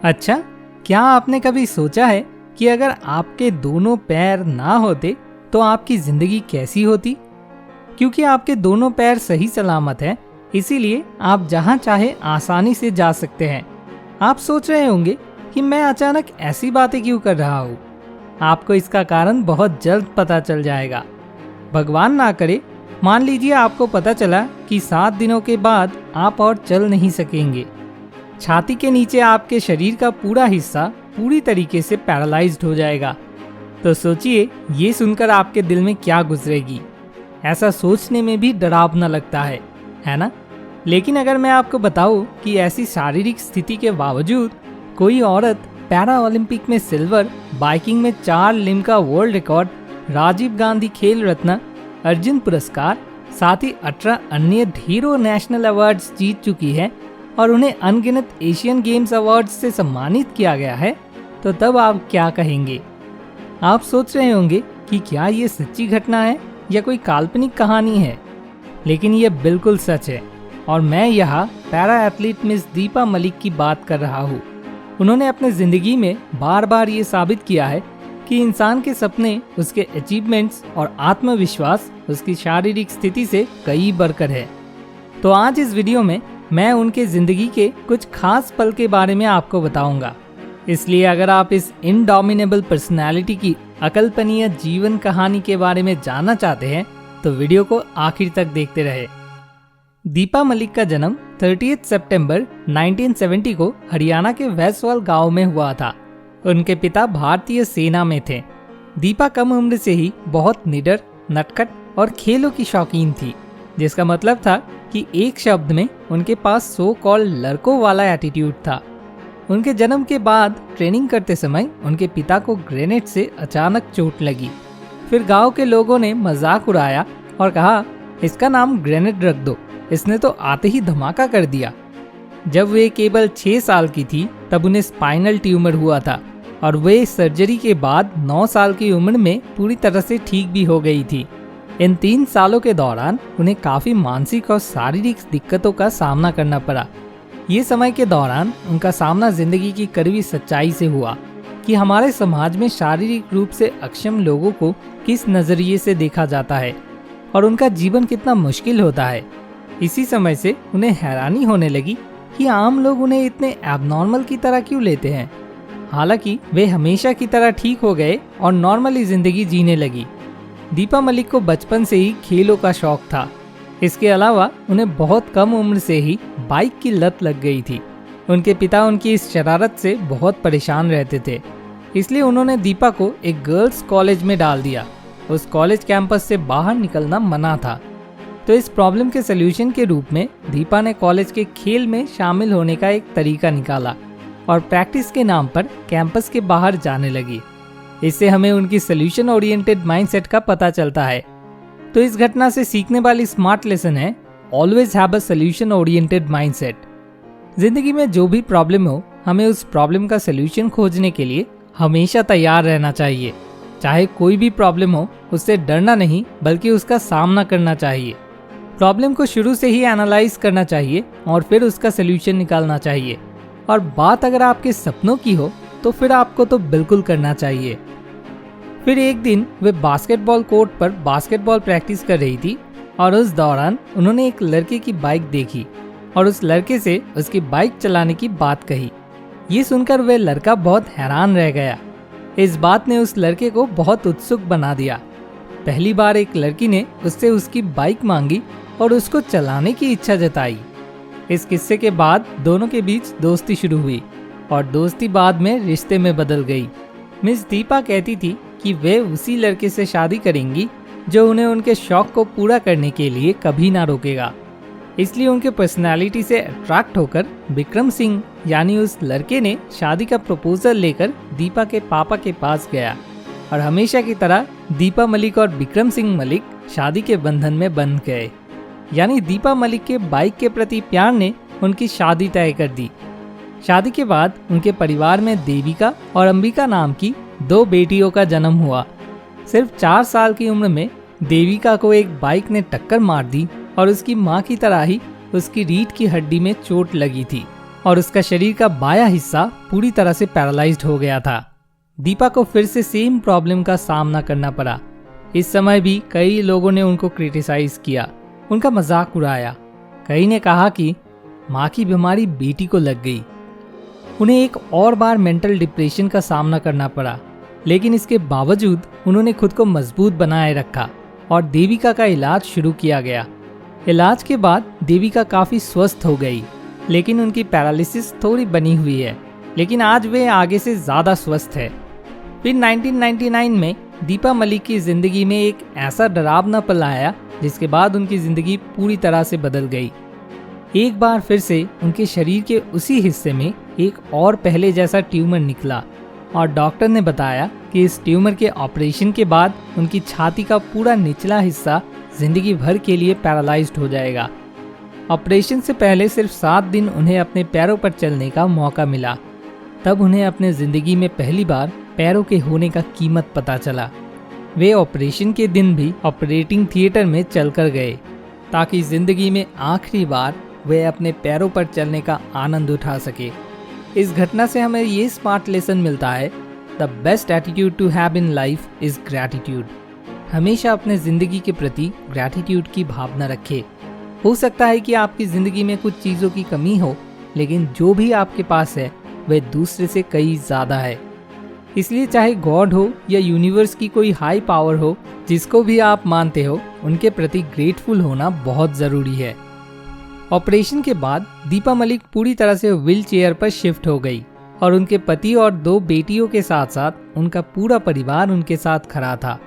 अच्छा, क्या आपने कभी सोचा है कि अगर आपके दोनों पैर ना होते तो आपकी जिंदगी कैसी होती? क्योंकि आपके दोनों पैर सही सलामत हैं, इसीलिए आप जहां चाहे आसानी से जा सकते हैं। आप सोच रहे होंगे कि मैं अचानक ऐसी बातें क्यों कर रहा हूँ। आपको इसका कारण बहुत जल्द पता चल जाएगा। भगवान ना करे, मान लीजिए आपको पता चला कि 7 दिनों के बाद आप और चल नहीं सकेंगे। छाती के नीचे आपके शरीर का पूरा हिस्सा पूरी तरीके से पैरालाइज्ड हो जाएगा। तो सोचिए, ये सुनकर आपके दिल में क्या गुजरेगी। ऐसा सोचने में भी डरावना लगता है ना? लेकिन अगर मैं आपको बताऊं कि ऐसी शारीरिक स्थिति के बावजूद कोई औरत पैरा ओलंपिक में सिल्वर, बाइकिंग में 4 लिम्ब का वर्ल्ड रिकॉर्ड, राजीव गांधी खेल रत्न, अर्जुन पुरस्कार, साथ ही 18 अन्य ढेरों नेशनल अवार्ड्स जीत चुकी है और उन्हें अनगिनत एशियन गेम्स अवार्ड्स से सम्मानित किया गया है, तो तब आप क्या कहेंगे? आप सोच रहे होंगे कि क्या ये सच्ची घटना है या कोई काल्पनिक कहानी है, लेकिन ये बिल्कुल सच है। और मैं यहाँ para athlete miss Deepa Malik की बात कर रहा हूँ। उन्होंने अपने जिंदगी में बार बार ये साबित किया है कि इंसान के सपने, उसके अचीवमेंट्स और आत्मविश्वास उसकी शारीरिक स्थिति से कई बढ़कर है। तो आज इस वीडियो में मैं उनके जिंदगी के कुछ खास पल के बारे में आपको बताऊंगा। इसलिए अगर आप इस इनडोमिनेबल पर्सनालिटी की अकल्पनीय जीवन कहानी के बारे में जानना चाहते हैं तो वीडियो को आखिर तक देखते रहे। दीपा मलिक का जन्म 30 सितंबर 1970 को हरियाणा के वैसवाल गांव में हुआ था। उनके पिता भारतीय सेना में थे। दीपा कम उम्र से ही बहुत निडर, नटखट और खेलों की शौकीन थी, जिसका मतलब था कि एक शब्द में उनके पास सो कॉल्ड लड़कों वाला एटीट्यूड था। उनके जन्म के बाद ट्रेनिंग करते समय उनके पिता को ग्रेनेड से अचानक चोट लगी। फिर गांव के लोगों ने मजाक उड़ाया और कहा, इसका नाम ग्रेनेड रख दो, इसने तो आते ही धमाका कर दिया। जब वे केवल 6 साल की थी तब उन्हें स्पाइनल ट्यूमर हुआ था और वे सर्जरी के बाद 9 साल की उम्र में पूरी तरह से ठीक भी हो गई थी। इन 3 सालों के दौरान उन्हें काफी मानसिक और शारीरिक दिक्कतों का सामना करना पड़ा। ये समय के दौरान उनका सामना जिंदगी की कड़वी सच्चाई से हुआ कि हमारे समाज में शारीरिक रूप से अक्षम लोगों को किस नजरिए से देखा जाता है और उनका जीवन कितना मुश्किल होता है। इसी समय से उन्हें हैरानी होने लगी कि आम लोग उन्हें इतने एबनॉर्मल की तरह क्यों लेते हैं। हालांकि वे हमेशा की तरह ठीक हो गए और नॉर्मली जिंदगी जीने लगी। दीपा मलिक को बचपन से ही खेलों का शौक था। इसके अलावा उन्हें बहुत कम उम्र से ही बाइक की लत लग गई थी। उनके पिता उनकी इस शरारत से बहुत परेशान रहते थे, इसलिए उन्होंने दीपा को एक गर्ल्स कॉलेज में डाल दिया। उस कॉलेज कैंपस से बाहर निकलना मना था। तो इस प्रॉब्लम के सलूशन के रूप में दीपा ने कॉलेज के खेल में शामिल होने का एक तरीका निकाला और प्रैक्टिस के नाम पर कैंपस के बाहर जाने लगी। इससे हमें उनकी सॉल्यूशन ओरिएंटेड माइंडसेट का पता चलता है। तो इस घटना से सीखने वाली स्मार्ट लेसन है, always have a solution oriented mindset. जिंदगी में जो भी प्रॉब्लम हो, हमें उस प्रॉब्लम का सॉल्यूशन खोजने के लिए हमेशा तैयार रहना चाहिए। चाहे कोई भी प्रॉब्लम हो, उससे डरना नहीं बल्कि उसका सामना करना चाहिए। प्रॉब्लम को शुरू से ही एनालाइज करना चाहिए और फिर उसका सलूशन निकालना चाहिए। और बात अगर आपके सपनों की हो तो फिर आपको तो बिल्कुल करना चाहिए। फिर एक दिन वे बास्केटबॉल कोर्ट पर बास्केटबॉल प्रैक्टिस कर रही थी और उस दौरान उन्होंने एक लड़के की बाइक देखी और उस लड़के से उसकी बाइक चलाने की बात कही। ये सुनकर वे लड़का बहुत हैरान रह गया। इस बात ने उस लड़के को बहुत उत्सुक बना दिया। पहली बार एक लड़की ने उससे उसकी बाइक मांगी और उसको चलाने की इच्छा जताई। इस किस्से के बाद दोनों के बीच दोस्ती शुरू हुई और दोस्ती बाद में रिश्ते में बदल गई। मिस दीपा कहती थी कि वे उसी लड़के से शादी करेंगी जो उन्हें उनके शौक को पूरा करने के लिए कभी ना रोकेगा। इसलिए उनके पर्सनालिटी से अट्रैक्ट होकर विक्रम सिंह यानी उस लड़के ने शादी का प्रपोजल लेकर दीपा के पापा के पास गया और हमेशा की तरह दीपा मलिक और विक्रम सिंह मलिक शादी के बंधन में बंध गए। यानी दीपा मलिक के बाइक के प्रति प्यार ने उनकी शादी तय कर दी। शादी के बाद उनके परिवार में देविका और अंबिका नाम की 2 बेटियों का जन्म हुआ। सिर्फ 4 साल की उम्र में देविका को एक बाइक ने टक्कर मार दी और उसकी मां की तरह ही उसकी रीढ़ की हड्डी में चोट लगी थी। और उसका शरीर का बायां हिस्सा पूरी तरह से पैरालाइज्ड हो गया था। दीपा को फिर से सेम प्रॉब्लम का सामना करना पड़ा। इस समय भी कई लोगों ने उनको क्रिटिसाइज किया, उनका मजाक उड़ाया। कई ने कहा कि माँ की बीमारी बेटी को लग गई। उन्हें एक और बार मेंटल डिप्रेशन का सामना करना पड़ा, लेकिन इसके बावजूद उन्होंने खुद को मजबूत बनाए रखा और देविका का इलाज शुरू किया गया। इलाज के बाद देविका काफी स्वस्थ हो गई, लेकिन उनकी पैरालिसिस थोड़ी बनी हुई है, लेकिन आज वे आगे से ज्यादा स्वस्थ है। फिर 1999 में दीपा मलिक की जिंदगी में एक ऐसा डरावना पल आया जिसके बाद उनकी जिंदगी पूरी तरह से बदल गई। एक बार फिर से उनके शरीर के उसी हिस्से में एक और पहले जैसा ट्यूमर निकला और डॉक्टर ने बताया कि इस ट्यूमर के ऑपरेशन के बाद उनकी छाती का पूरा निचला हिस्सा जिंदगी भर के लिए पैरालाइज्ड हो जाएगा। ऑपरेशन से पहले सिर्फ 7 दिन उन्हें अपने पैरों पर चलने का मौका मिला। तब उन्हें अपने जिंदगी में पहली बार पैरों के होने का कीमत पता चला। वे ऑपरेशन के दिन भी ऑपरेटिंग थिएटर में चलकर गए ताकि जिंदगी में आखिरी बार वे अपने पैरों पर चलने का आनंद उठा सके। इस घटना से हमें ये स्मार्ट लेसन मिलता है, the best attitude to have in life is gratitude. हमेशा अपने जिंदगी के प्रति ग्रैटिट्यूड की भावना रखें। हो सकता है कि आपकी जिंदगी में कुछ चीज़ों की कमी हो, लेकिन जो भी आपके पास है वह दूसरे से कई ज़्यादा है। इसलिए चाहे गॉड हो या यूनिवर्स की कोई हाई पावर हो, जिसको भी आप मानते हो, उनके प्रति ग्रेटफुल होना बहुत ज़रूरी है। ऑपरेशन के बाद दीपा मलिक पूरी तरह से व्हील चेयर पर शिफ्ट हो गई और उनके पति और 2 बेटियों के साथ साथ उनका पूरा परिवार उनके साथ खड़ा था।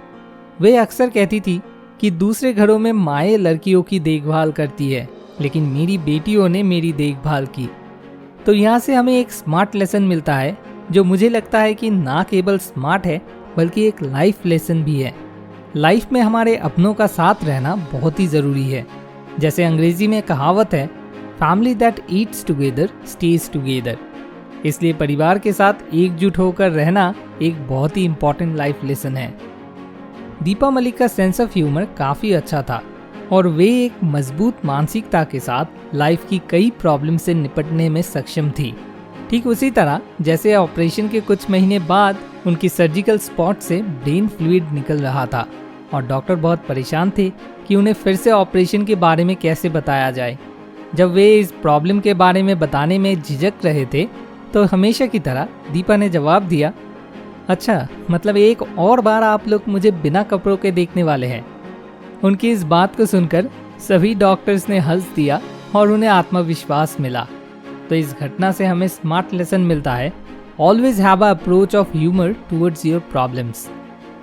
वे अक्सर कहती थी कि दूसरे घरों में माएँ लड़कियों की देखभाल करती है, लेकिन मेरी बेटियों ने मेरी देखभाल की। तो यहाँ से हमें एक स्मार्ट लेसन मिलता है, जो मुझे लगता है कि ना केवल स्मार्ट है बल्कि एक लाइफ लेसन भी है। लाइफ में हमारे अपनों का साथ रहना बहुत ही ज़रूरी है। जैसे अंग्रेजी में कहावत है, family that eats together stage together. इसलिए परिवार के साथ एकजुट होकर रहना एक बहुत ही इम्पोर्टेंट लाइफ लेसन है। दीपा मलिक का सेंस ऑफ ह्यूमर काफ़ी अच्छा था और वे एक मजबूत मानसिकता के साथ लाइफ की कई प्रॉब्लम से निपटने में सक्षम थी। ठीक उसी तरह जैसे ऑपरेशन के कुछ महीने बाद उनकी सर्जिकल स्पॉट से ब्रेन फ्लूइड निकल रहा था और डॉक्टर बहुत परेशान थे कि उन्हें फिर से ऑपरेशन के बारे में कैसे बताया जाए। जब वे इस प्रॉब्लम के बारे में बताने में झिझक रहे थे तो हमेशा की तरह दीपा ने जवाब दिया, अच्छा, मतलब एक और बार आप लोग मुझे बिना कपड़ों के देखने वाले हैं। उनकी इस बात को सुनकर सभी डॉक्टर्स ने हंस दिया और उन्हें आत्मविश्वास मिला। तो इस घटना से हमें स्मार्ट लेसन मिलता है, always have a approach of humour towards your problems.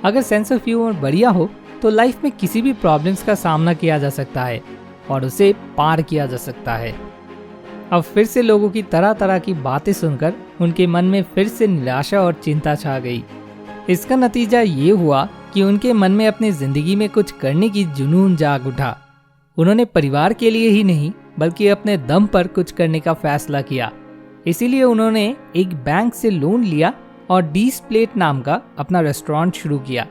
अगर सेंस ऑफ ह्यूमर बढ़िया हो तो लाइफ में किसी भी प्रॉब्लम्स का सामना किया जा सकता है और उसे पार किया जा सकता है। अब फिर से लोगों की तरह तरह की बातें सुनकर उनके मन में फिर से निराशा और चिंता छा गई। इसका नतीजा ये हुआ कि उनके मन में अपनी जिंदगी में कुछ करने की जुनून जाग उठा। उन्होंने परिवार के लिए ही नहीं बल्कि अपने दम पर कुछ करने का फैसला किया। इसीलिए उन्होंने एक बैंक से लोन लिया और डीस प्लेट नाम का अपना रेस्टोरेंट शुरू किया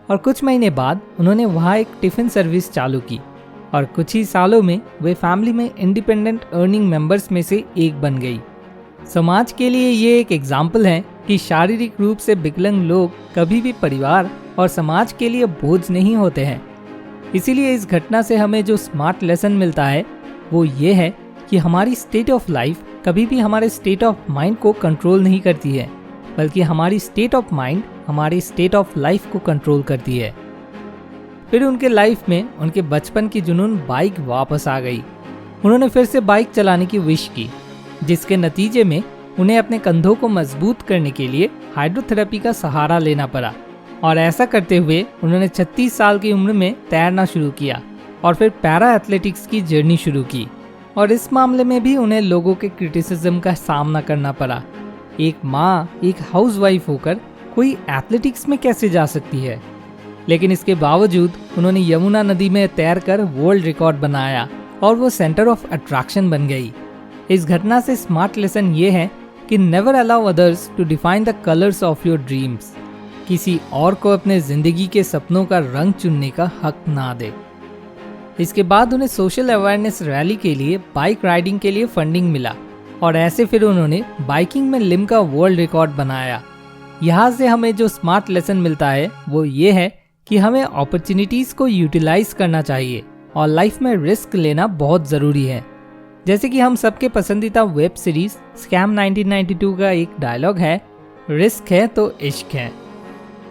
और कुछ महीने बाद उन्होंने वहाँ एक टिफिन सर्विस चालू की और कुछ ही सालों में वे फैमिली में इंडिपेंडेंट अर्निंग मेंबर्स में से एक बन गई। समाज के लिए ये एक एग्जाम्पल है कि शारीरिक रूप से विकलांग लोग कभी भी परिवार और समाज के लिए बोझ नहीं होते हैं। इसीलिए इस घटना से हमें जो स्मार्ट लेसन मिलता है वो ये है कि हमारी स्टेट ऑफ लाइफ कभी भी हमारे स्टेट ऑफ माइंड को कंट्रोल नहीं करती है, बल्कि हमारी स्टेट ऑफ माइंड हमारी स्टेट ऑफ लाइफ को कंट्रोल करती है। फिर उनके लाइफ में उनके बचपन की जुनून बाइक वापस आ गई। उन्होंने फिर से बाइक चलाने की विश की, जिसके नतीजे में उन्हें अपने कंधों को मजबूत करने के लिए हाइड्रोथेरेपी का सहारा लेना पड़ा और ऐसा करते हुए उन्होंने 36 साल की उम्र में तैरना शुरू किया और फिर पैरा एथलेटिक्स की जर्नी शुरू की। और इस मामले में भी उन्हें लोगों के क्रिटिसिज्म का सामना करना पड़ा। एक माँ एक हाउसवाइफ होकर कोई एथलेटिक्स में कैसे जा सकती है? लेकिन इसके बावजूद उन्होंने यमुना नदी में तैरकर वर्ल्ड रिकॉर्ड बनाया और वो सेंटर ऑफ अट्रैक्शन बन गई। इस घटना से स्मार्ट लेसन ये है कि never allow others to define the colours of your dreams. किसी और को अपने जिंदगी के सपनों का रंग चुनने का हक ना दे। इसके बाद उन्हें सोशल अवेयरनेस रैली के लिए बाइक राइडिंग के लिए फंडिंग मिला और ऐसे फिर उन्होंने बाइकिंग में लिम्का वर्ल्ड रिकॉर्ड बनाया। यहाँ से हमें जो स्मार्ट लेसन मिलता है वो ये है कि हमें अपॉर्चुनिटीज को यूटिलाइज करना चाहिए और लाइफ में रिस्क लेना बहुत ज़रूरी है। जैसे कि हम सबके पसंदीदा वेब सीरीज स्कैम 1992 का एक डायलॉग है, रिस्क है तो इश्क है।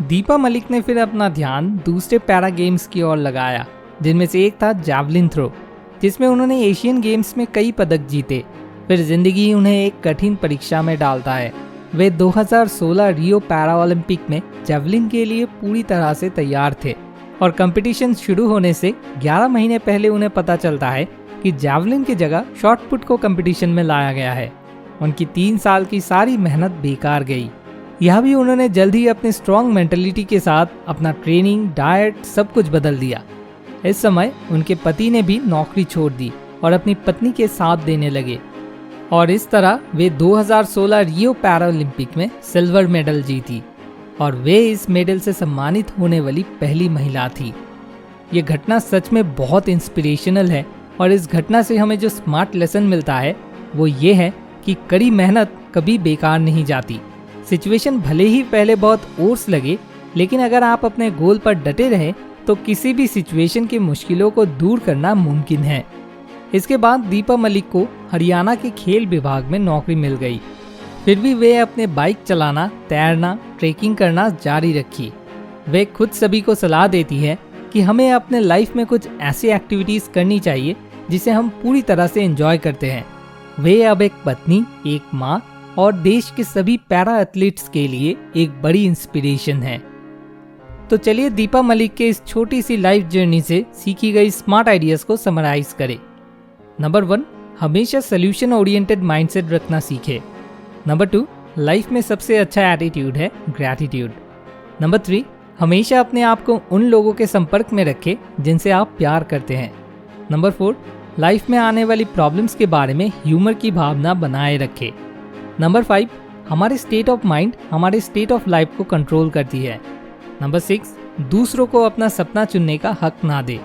दीपा मलिक ने फिर अपना ध्यान दूसरे पैरा गेम्स की ओर लगाया, जिनमें से एक था जैवलिन थ्रो, जिसमें उन्होंने एशियन गेम्स में कई पदक जीते। फिर जिंदगी उन्हें एक कठिन परीक्षा में डालता है। वे 2016 रियो पैरा ओलंपिक में जैवलिन के लिए पूरी तरह से तैयार थे और कंपटीशन शुरू होने से 11 महीने पहले उन्हें पता चलता है कि जैवलिन की जगह शॉट पुट को कंपटीशन में लाया गया है। उनकी 3 साल की सारी मेहनत बेकार गई। यह भी उन्होंने जल्द ही अपनी स्ट्रॉन्ग मेंटलिटी के साथ अपना ट्रेनिंग, डाइट सब कुछ बदल दिया। इस समय उनके पति ने भी नौकरी छोड़ दी और अपनी पत्नी के साथ देने लगे और इस तरह वे 2016 रियो पैरालंपिक में सिल्वर मेडल जीती और वे इस मेडल से सम्मानित होने वाली पहली महिला थी। ये घटना सच में बहुत इंस्पिरेशनल है और इस घटना से हमें जो स्मार्ट लेसन मिलता है वो ये है कि कड़ी मेहनत कभी बेकार नहीं जाती। सिचुएशन भले ही पहले बहुत ओर्स लगे, लेकिन अगर आप अपने गोल पर डटे रहे तो किसी भी सिचुएशन की मुश्किलों को दूर करना मुमकिन है। इसके बाद दीपा मलिक को हरियाणा के खेल विभाग में नौकरी मिल गई। फिर भी वे अपने बाइक चलाना, तैरना, ट्रेकिंग करना जारी रखी। वे खुद सभी को सलाह देती है कि हमें अपने लाइफ में कुछ ऐसी एक्टिविटीज करनी चाहिए जिसे हम पूरी तरह से एंजॉय करते हैं। वे अब एक पत्नी, एक माँ और देश के सभी पैरा एथलीट्स के लिए एक बड़ी इंस्पिरेशन है। तो चलिए दीपा मलिक के इस छोटी सी लाइफ जर्नी से सीखी गई स्मार्ट आइडियाज को समराइज करें। नंबर 1, हमेशा सोल्यूशन ओरिएंटेड माइंडसेट रखना सीखें। नंबर 2, लाइफ में सबसे अच्छा एटीट्यूड है ग्रैटिट्यूड। नंबर 3, हमेशा अपने आप को उन लोगों के संपर्क में रखें जिनसे आप प्यार करते हैं। नंबर 4, लाइफ में आने वाली प्रॉब्लम्स के बारे में ह्यूमर की भावना बनाए रखें। नंबर 5, हमारे स्टेट ऑफ माइंड हमारे स्टेट ऑफ लाइफ को कंट्रोल करती है। नंबर 6, दूसरों को अपना सपना चुनने का हक ना दे।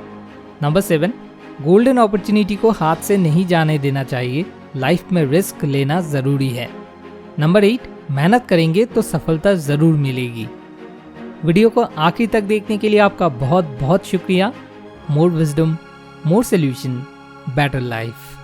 नंबर 7, गोल्डन अपॉर्चुनिटी को हाथ से नहीं जाने देना चाहिए, लाइफ में रिस्क लेना ज़रूरी है। नंबर 8, मेहनत करेंगे तो सफलता ज़रूर मिलेगी। वीडियो को आखिर तक देखने के लिए आपका बहुत बहुत शुक्रिया। मोर विजडम, मोर सोल्यूशन, बेटर लाइफ।